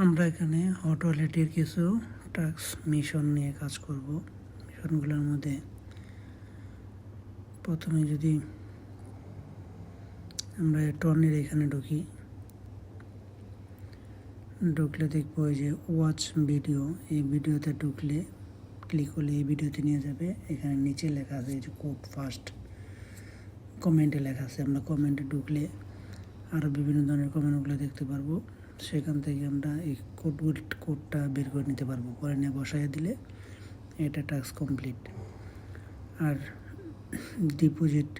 আমরা এখানে হট ওয়ালেটের কিছু টাস্ক মিশন নিয়ে কাজ করব। মিশনগুলোর মধ্যে প্রথমে যদি আমরা টর্নের এখানে ঢুকলে দেখবো যে ওয়াচ ভিডিও, এই ভিডিওতে ঢুকলে ক্লিক করলে এই ভিডিওতে নিয়ে যাবে। এখানে নিচে লেখা আছে যে কোড ফার্স্ট, কমেন্টে লেখা আছে। আমরা কমেন্টে ঢুকলে আরও বিভিন্ন ধরনের কমেন্টগুলো দেখতে পারবো। সেখান থেকে আমরা এই কোডটা বের করে নিতে পারবো, করে নিয়ে বসায় দিলে এটা টাস্ক কমপ্লিট। আর ডিপোজিট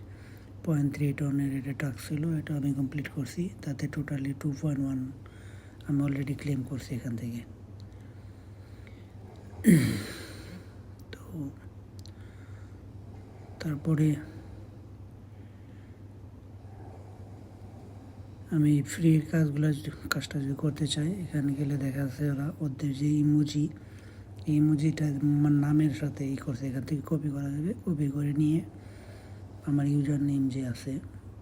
0.3 টনের এটা টাস্ক ছিল, এটা আমি কমপ্লিট করছি। তাতে টোটালি 2.1 আমি অলরেডি ক্লেম করছি এখান থেকে। তো তারপরে আমি ফ্রির কাজটা যদি করতে চাই, এখানে গেলে দেখা যাচ্ছে ওদের যে ইমোজিটা আমার নামের সাথে করছে, এখান থেকে কপি করা যাবে। কপি করে নিয়ে আমার ইউজার নেম যে আছে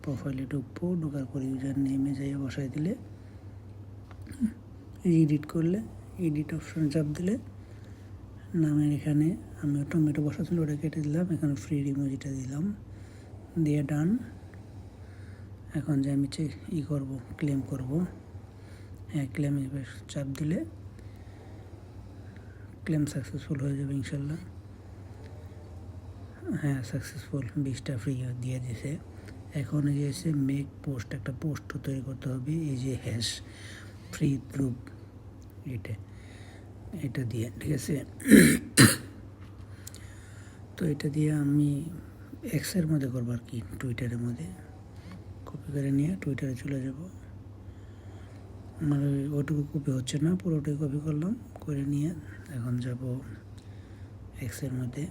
প্রোফাইলে ঢোকার পরে ইউজার নেমে যাইয়ে বসাই দিলে, এডিট করলে এডিট অপশন চাপ দিলে নামের এখানে আমি টমেটো বসাচ্ছিল ওটা কেটে দিলাম, এখানে ফ্রি ইমোজিটা দিলাম, দিয়ে ডান। এখন যে আমি ক্লেম করব, হ্যাঁ ক্লেম চাপ দিলে ক্লেম সাকসেসফুল হয়ে যাবে ইনশাল্লাহ। হ্যাঁ সাকসেসফুল, 20টা ফ্রি দিয়ে দিয়েছে। এখন এই যে মেক পোস্ট, একটা পোস্ট তৈরি করতে হবে। এই যে হ্যাশ ফ্রি গ্রুপ এটা দিয়ে, ঠিক আছে। তো এটা দিয়ে আমি এক্সের মধ্যে করবো আর কি, টুইটারের মধ্যে কপি করে নিয়ে টুইটারে চলে যাব। আমার ওটুকু কপি হচ্ছে না, পুরোটাই কপি করলাম, করে নিয়ে এখন যাব এক্সের মধ্যে।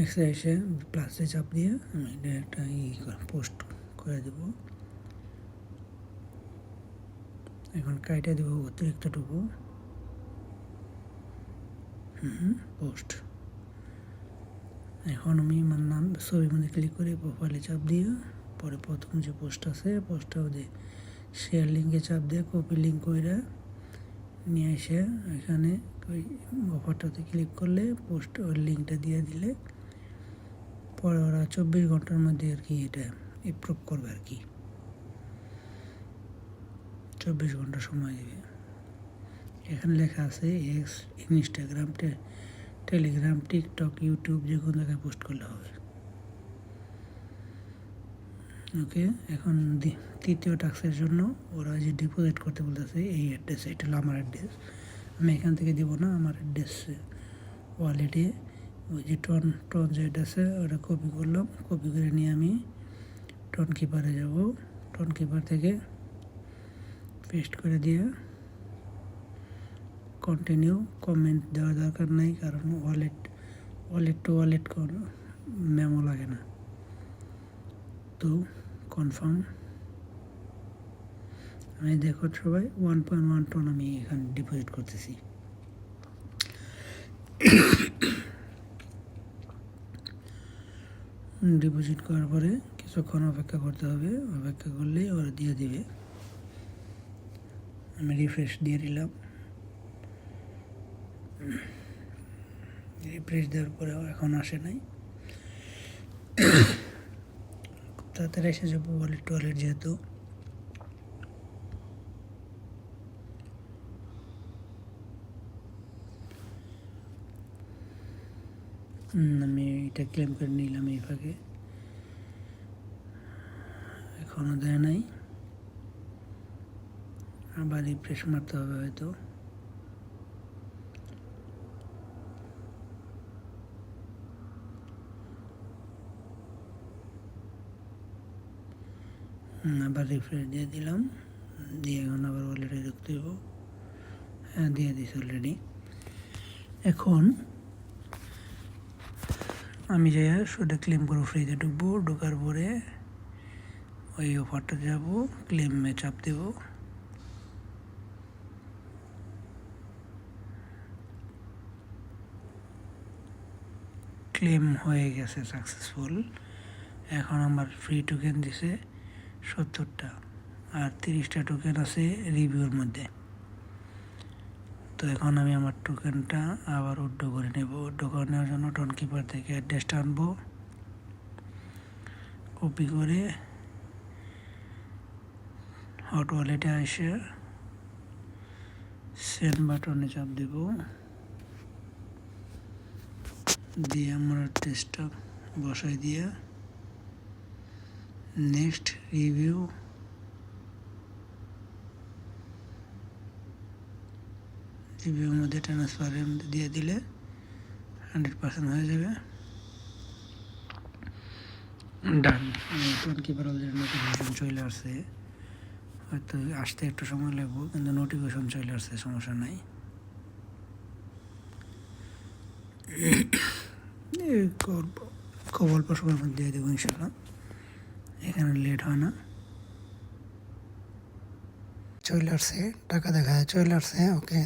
এক্সে এসে প্লাসে চাপ দিয়ে আমি একটা পোস্ট করে দেব। এখন কাইটা দেবো অতিরিক্তটুকু পোস্ট। এখন আমি আমার নাম ছবির মধ্যে ক্লিক করে প্রোফাইলে চাপ দিয়ে পরে প্রথম যে পোস্ট আছে পোস্টটা দিয়ে শেয়ার লিঙ্কে চাপ দিয়ে কপি লিঙ্ক করে নিয়ে এসে এখানে ওই অফারটাতে ক্লিক করলে পোস্ট ওই লিঙ্কটা দিয়ে দিলে পরে ওরা 24 ঘন্টার মধ্যে আর কি এটা অ্যাপ্রুভ করবে আর কি, 24 ঘন্টা সময় দেবে। এখানে লেখা আছে x, Instagram, Telegram, TikTok, YouTube যে কোনো জায়গায় পোস্ট করলে হবে। ওকে, এখন তৃতীয় টাস্কের জন্য ওরা যে ডিপোজিট করতে বলতেছে এই অ্যাড্রেস, এটা হলো আমার অ্যাড্রেস। আমি এখান থেকে দিব না, আমার অ্যাড্রেস ওয়ালেটে ওই যে টন যে অ্যাড্রেসে ওটা কপি করলাম। কপি করে নিয়ে আমি টন কিপারে যাব, টন কিপার থেকে পেস্ট করে দিয়ে কন্টিনিউ। কমেন্ট দেওয়ার দরকার নেই, কারণ ওয়ালেট টু ওয়ালেট কোনো মেমো লাগে না। তো কনফার্ম, আমি দেখো সবাই 1.1 টন আমি এখানে ডিপোজিট করতেছি। ডিপোজিট করার পরে কিছুক্ষণ অপেক্ষা করতে হবে, অপেক্ষা করলেই ওরা দিয়ে দিবে। আমি রিফ্রেশ দিয়ে দিলাম, রিফ্রেশ দেওয়ার পরে এখন আসে নাই, খুব তাড়াতাড়ি এসে যাবো ওয়ালেট টুয়ালেট যেহেতু। আমি এটা ক্লেম করে নিলাম এই ফাঁকে, এখনও দেয় নাই, আবার রিফ্রেশ মারতে হবে হয়তো। আবার রিফ্রেশ দিয়ে দিলাম, দিয়ে এখন আবার ওয়ালেটে ঢুকতে দেবো। হ্যাঁ দিয়ে দিছি অলরেডি। এখন আমি যাই সেটা ক্লেম করবো, ফ্রিতে ঢুকবো, ঢোকার পরে ওই অফারটা যাব, ক্লেমে চাপ দেব। ক্লেম হয়ে গেছে সাকসেসফুল। এখন আমার ফ্রি টোকেন দিছে 70টা, আর 30টা টোকেন আছে রিভিউর মধ্যে। তো এখন আমি আমার টোকেনটা আবার উইথড্র করে নেব। উইথড্র করে নেওয়ার জন্য টোনকিপার থেকে অ্যাড্রেসটা আনবো, কপি করে হট ওয়ালেটে এসে সেন্ড বাটনে চাপ দেব, দিয়ে আমার অ্যাড্রেসটা বসাই দিয়ে নেক্সট রিভিউর মধ্যে ট্রান্সফারের মধ্যে দিয়ে দিলে 100% হয়ে যাবে। ডান। টোনকিপার অলরেডি নোটিফিকেশন চলে আসছে, হয়তো আসতে একটু সময় লাগবে, কিন্তু নোটিফিকেশন চলে আসছে, সমস্যা নাই। খুব অল্প সময়ের মধ্যে দিয়ে দেবো ইনশাল্লাহ, এখানে লেট হয় না। চলে আসছে, টাকা দেখা যায় চলে আসছে। ওকে।